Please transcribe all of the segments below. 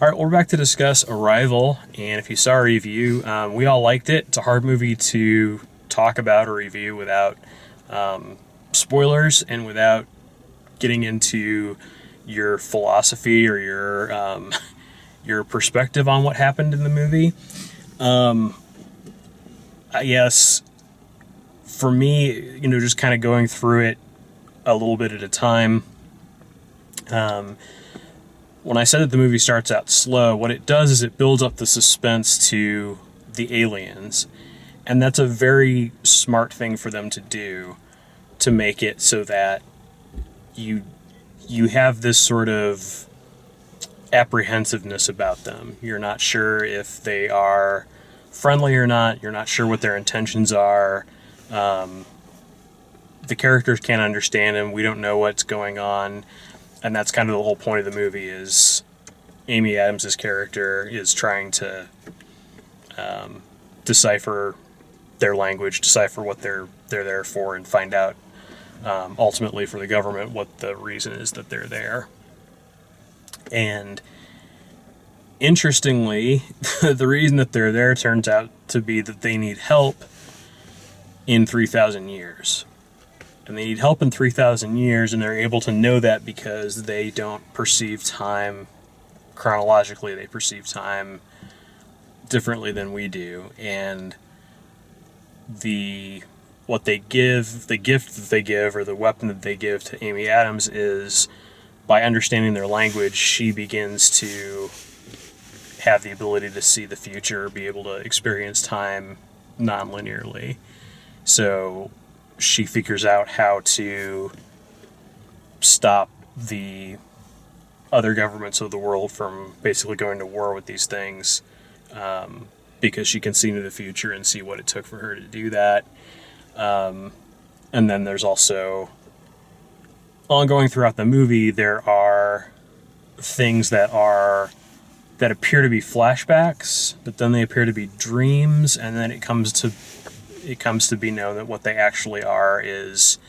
All right, we're back to discuss Arrival, and if you saw our review, we all liked it. It's a hard movie to talk about or review without spoilers and without getting into your philosophy or your perspective on what happened in the movie. I guess for me, just kind of going through it a little bit at a time. When I said that the movie starts out slow, what it does is it builds up the suspense to the aliens. And that's a very smart thing for them to do, to make it so that you have this sort of apprehensiveness about them. You're not sure if they are friendly or not. You're not sure what their intentions are. The characters can't understand them. We don't know what's going on. And that's kind of the whole point of the movie is Amy Adams' character is trying to decipher their language, decipher what they're there for, and find out ultimately for the government what the reason is that they're there. And interestingly, the reason that they're there turns out to be that they need help in 3,000 years. And they need help in 3,000 years, and they're able to know that because they don't perceive time chronologically. They perceive time differently than we do. And the gift that they give, or the weapon that they give to Amy Adams, is by understanding their language, she begins to have the ability to see the future, be able to experience time non-linearly. So she figures out how to stop the other governments of the world from basically going to war with these things, because she can see into the future and see what it took for her to do that. And then there's also, ongoing throughout the movie, there are things that appear to be flashbacks, but then they appear to be dreams, and then it comes to be known that what they actually are is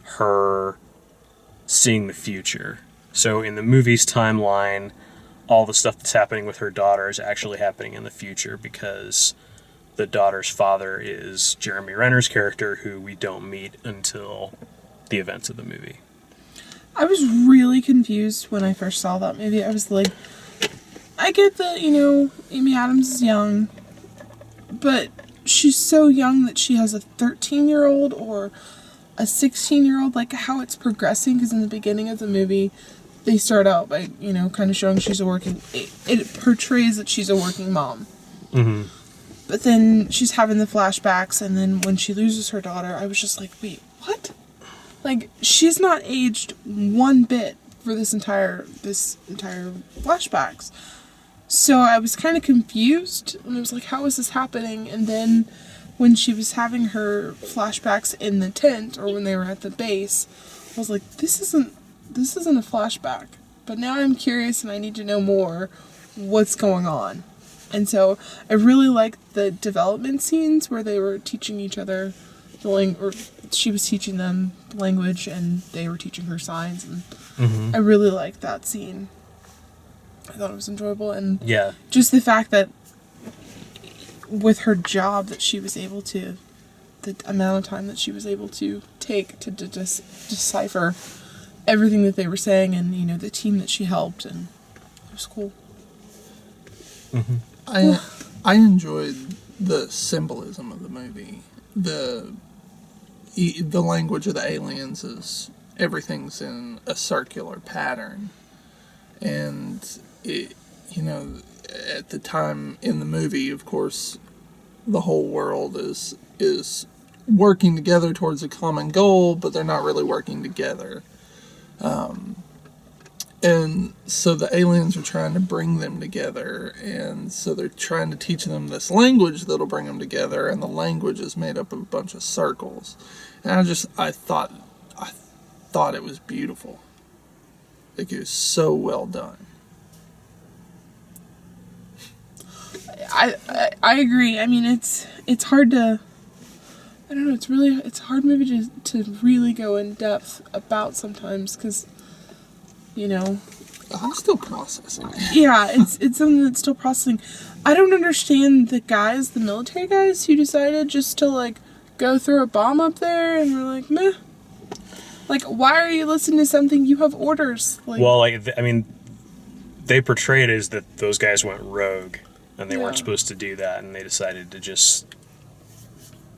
her seeing the future. So in the movie's timeline, all the stuff that's happening with her daughter is actually happening in the future, because the daughter's father is Jeremy Renner's character, who we don't meet until the events of the movie. I was really confused when I first saw that movie. I was like, I get that, Amy Adams is young, but she's so young that she has a 13-year-old or a 16-year-old, like how it's progressing, because in the beginning of the movie, they start out by, kind of showing she's it portrays that she's a working mom. Mm-hmm. But then she's having the flashbacks, and then when she loses her daughter, I was just like, wait, what? Like, she's not aged one bit for this entire flashbacks. So I was kind of confused, and I was like, how is this happening? And then when she was having her flashbacks in the tent, or when they were at the base, I was like, this isn't a flashback. But now I'm curious, and I need to know more what's going on. And so I really liked the development scenes where they were teaching each other or she was teaching them language, and they were teaching her signs, and I really liked that scene. I thought it was enjoyable, and just the fact that with her job that she was able to, the amount of time that she was able to take to decipher everything that they were saying, and the team that she helped, and it was cool. Mm-hmm. I enjoyed the symbolism of the movie. The language of the aliens is everything's in a circular pattern, and it, at the time in the movie, of course, the whole world is working together towards a common goal, but they're not really working together. And so the aliens are trying to bring them together, and so they're trying to teach them this language that'll bring them together, and the language is made up of a bunch of circles. And I thought it was beautiful. Like, it was so well done. I agree. I mean, it's hard to, I don't know, it's a hard movie to really go in depth about sometimes, because, I'm still processing. Yeah, it's something that's still processing. I don't understand the military guys who decided just to like go throw a bomb up there and were like, meh. Like, why are you listening to something? You have orders. Like, Well, I mean, they portray it as that those guys went rogue and they Yeah. weren't supposed to do that, and they decided to just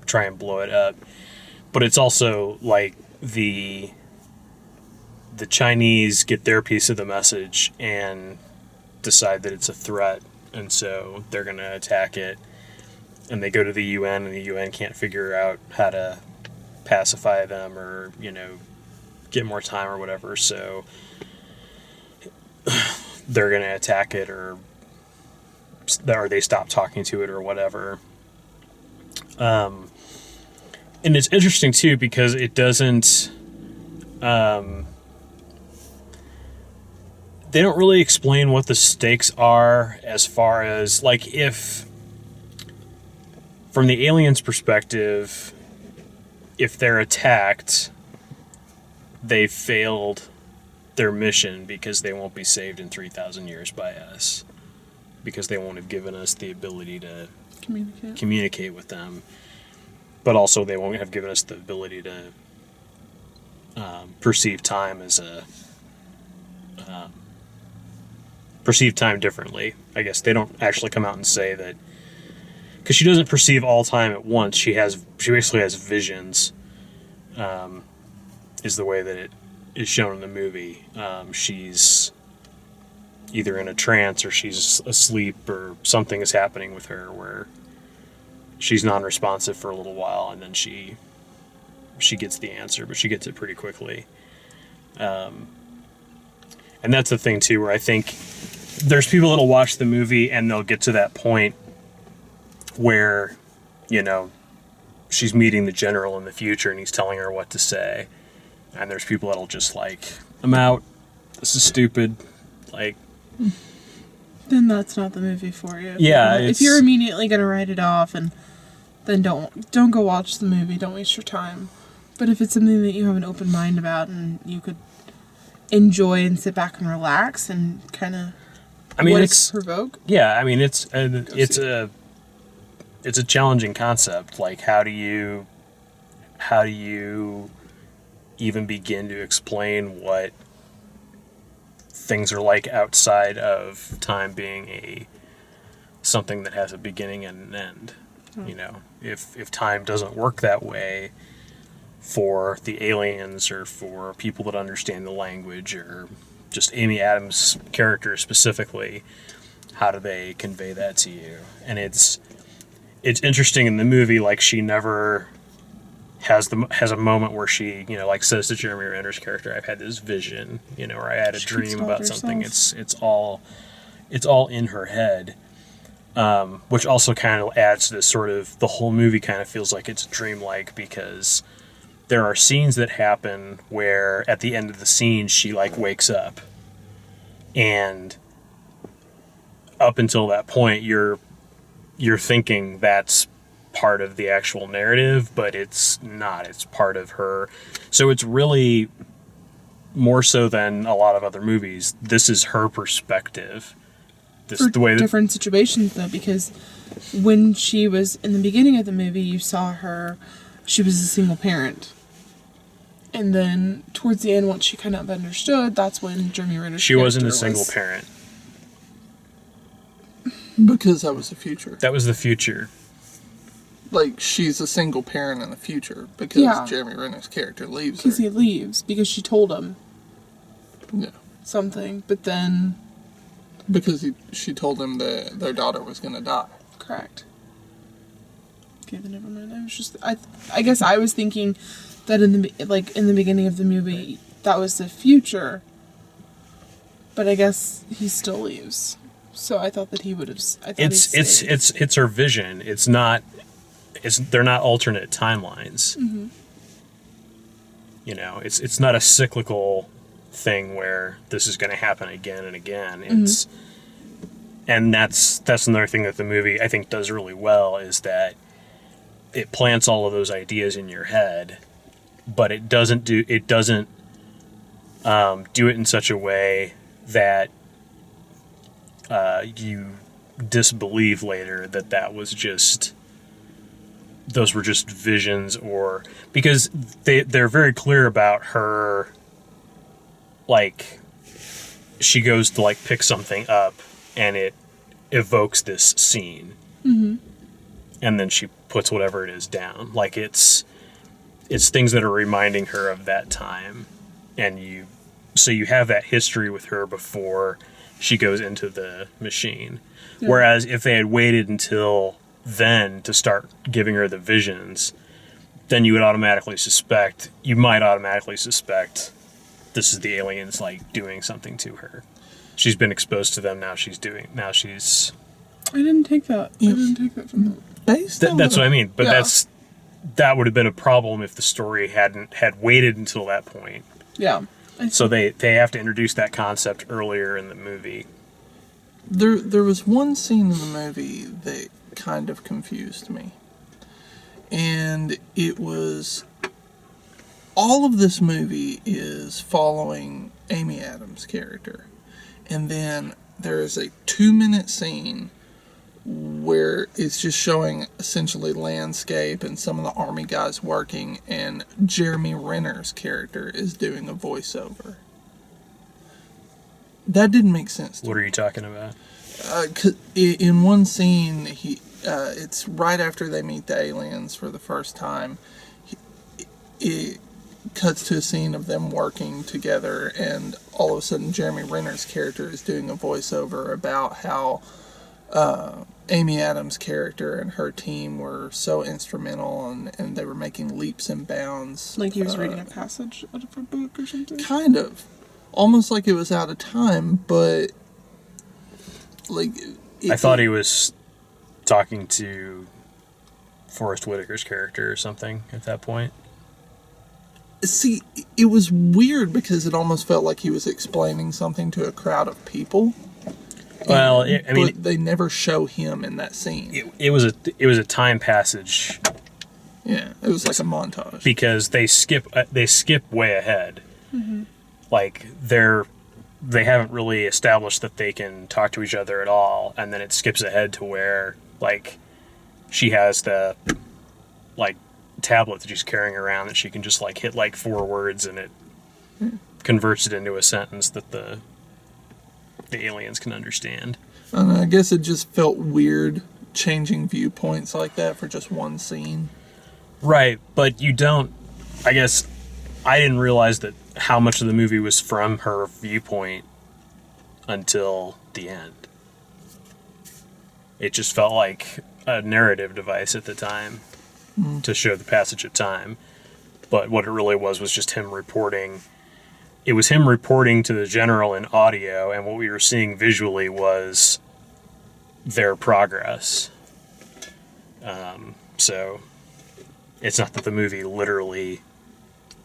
try and blow it up. But it's also like the Chinese get their piece of the message and decide that it's a threat, and so they're going to attack it. And they go to the UN, and the UN can't figure out how to pacify them or, get more time or whatever. So they're going to attack it, or they stop talking to it or whatever. And it's interesting too because it doesn't. They don't really explain what the stakes are as far as like if, from the aliens' perspective, if they're attacked, they failed their mission because they won't be saved in 3,000 years by us, because they won't have given us the ability to communicate with them, but also they won't have given us the ability to perceive time perceive time differently. I guess they don't actually come out and say that, because she doesn't perceive all time at once. She basically has visions, is the way that it is shown in the movie. She's either in a trance or she's asleep, or something is happening with her where she's non-responsive for a little while, and then she gets the answer, but she gets it pretty quickly. And that's the thing too, where I think there's people that'll watch the movie and they'll get to that point where, she's meeting the general in the future and he's telling her what to say. And there's people that'll just like, I'm out. This is stupid. Like, then that's not the movie for you. Yeah, if you're immediately gonna write it off, and then don't go watch the movie. Don't waste your time. But if it's something that you have an open mind about and you could enjoy and sit back and relax and kind of, it's provoke. Yeah, I mean it's a challenging concept. Like, how do you even begin to explain what things are like outside of time being something that has a beginning and an end? If time doesn't work that way for the aliens or for people that understand the language, or just Amy Adams' character specifically, how do they convey that to you? And it's interesting in the movie, like, she never has a moment where she, like, says to Jeremy Renner's character, I've had this vision, or I had a dream about something. It's all in her head. Which also kind of adds to this sort of, the whole movie kind of feels like it's dreamlike, because there are scenes that happen where at the end of the scene she like wakes up, and up until that point you're thinking that's part of the actual narrative, but it's not. It's part of her. So it's really more so than a lot of other movies. This is her perspective. Different situations though, because when she was in the beginning of the movie, you saw her, she was a single parent. And then towards the end, once she kind of understood, that's when Jeremy Renner's She wasn't a single parent. Because that was the future. That was the future. Like, she's a single parent in the future because Jeremy Renner's character leaves her. Because he leaves, because she told him something, but then... Because she told him that their daughter was going to die. Correct. Okay, then never mind. I was just... I guess I was thinking that in the beginning of the movie, that was the future. But I guess he still leaves. So I thought that he would have... It's her vision. It's not... they're not alternate timelines. Mm-hmm. It's not a cyclical thing where this is going to happen again and again. It's and that's another thing that the movie I think does really well, is that it plants all of those ideas in your head, but it doesn't do it in such a way that you disbelieve later that was just, those were just visions, or because they're very clear about her, like, she goes to like pick something up and it evokes this scene, and then she puts whatever it is down. Like, it's things that are reminding her of that time, and you have that history with her before she goes into the machine. Yeah. Whereas if they had waited until then to start giving her the visions, then you might automatically suspect this is the aliens, like, doing something to her. She's been exposed to them, now she's I didn't take that. I didn't take that from that. that's what I mean. But Yeah. that would have been a problem if the story had waited until that point. Yeah. So they have to introduce that concept earlier in the movie. There was one scene in the movie that kind of confused me. And it was, all of this movie is following Amy Adams' character. And then there is a 2-minute scene where it's just showing essentially landscape and some of the army guys working, and Jeremy Renner's character is doing a voiceover. That didn't make sense to What are you talking about? 'cause in one scene, it's right after they meet the aliens for the first time. It cuts to a scene of them working together, and all of a sudden, Jeremy Renner's character is doing a voiceover about how Amy Adams' character and her team were so instrumental, and they were making leaps and bounds. Like he was reading a passage out of a book or something. Kind of. Almost like it was out of time, but like I thought he was talking to Forrest Whitaker's character or something at that point. See, it was weird because it almost felt like he was explaining something to a crowd of people. Well, But they never show him in that scene. it was a time passage Yeah, it was like a montage. because they skip way ahead. Like, they haven't really established that they can talk to each other at all, and then it skips ahead to where, like, she has the, like, tablet that she's carrying around that she can just, like, hit like 4 words and it converts it into a sentence that the aliens can understand. And I guess it just felt weird changing viewpoints like that for just one scene. Right, but you don't, I guess I didn't realize that how much of the movie was from her viewpoint until the end. It just felt like a narrative device at the time to show the passage of time. But what it really was just him reporting. It was him reporting to the general in audio, and what we were seeing visually was their progress. So it's not that the movie literally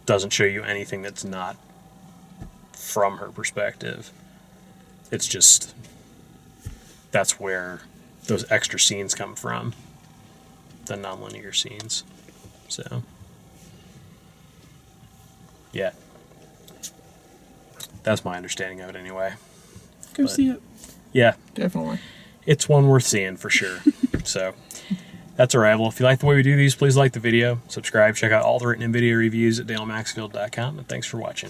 doesn't show you anything that's not from her perspective. It's just that's where those extra scenes come from, the nonlinear scenes. So yeah, that's my understanding of it anyway. Go see it. Yeah, Definitely. it's one worth seeing for sure. So that's Arrival. If you like the way we do these, please like the video, subscribe, check out all the written and video reviews at DaleMaxfield.com, and thanks for watching.